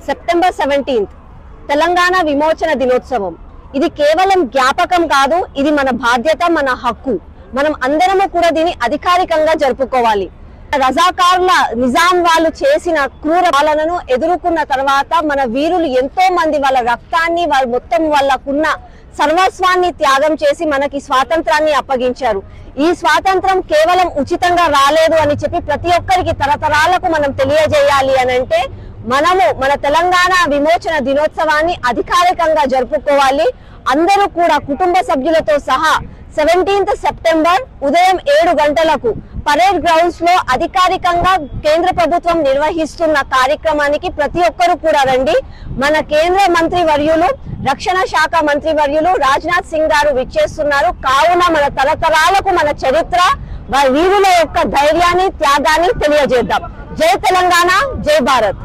September 17 Telangana విమోచన దినోత్సవం. ఇది కేవలం జ్ఞాపకం కాదు, ఇది మన బాధ్యత, మన హక్కు. మనం అందరము కూడా దీన్ని అధికారికంగా జరుపుకోవాలి. రజాకారుల నిజాం వాళ్ళు చేసిన క్రూర పాలనను ఎదుర్కొన్న తర్వాత మన వీరులు ఎంతో మంది వాళ్ళ రక్తాన్ని, వాళ్ళ మొత్తం వాళ్ళకున్న సర్వస్వాన్ని త్యాగం చేసి మనకి స్వాతంత్రాన్ని అప్పగించారు. ఈ స్వాతంత్రం కేవలం ఉచితంగా రాలేదు అని చెప్పి ప్రతి ఒక్కరికి తరతరాలకు మనం తెలియజేయాలి అని అంటే మనము మన తెలంగాణ విమోచన దినోత్సవాన్ని అధికారికంగా జరుపుకోవాలి. అందరూ కూడా కుటుంబ సభ్యులతో సహా 17 సెప్టెంబర్ ఉదయం 7 గంటలకు పరేడ్ గ్రౌండ్స్ లో అధికారికంగా కేంద్ర ప్రభుత్వం నిర్వహిస్తున్న కార్యక్రమానికి ప్రతి ఒక్కరూ కూడా రండి. మన కేంద్ర మంత్రి వర్యులు, రక్షణ శాఖ మంత్రి వర్యులు రాజ్నాథ్ సింగ్ గారు విచ్చేస్తున్నారు. కావున మన తరతరాలకు మన చరిత్ర, వీరుల యొక్క ధైర్యాన్ని, త్యాగాన్ని తెలియజేద్దాం. జై తెలంగాణ, జై భారత్.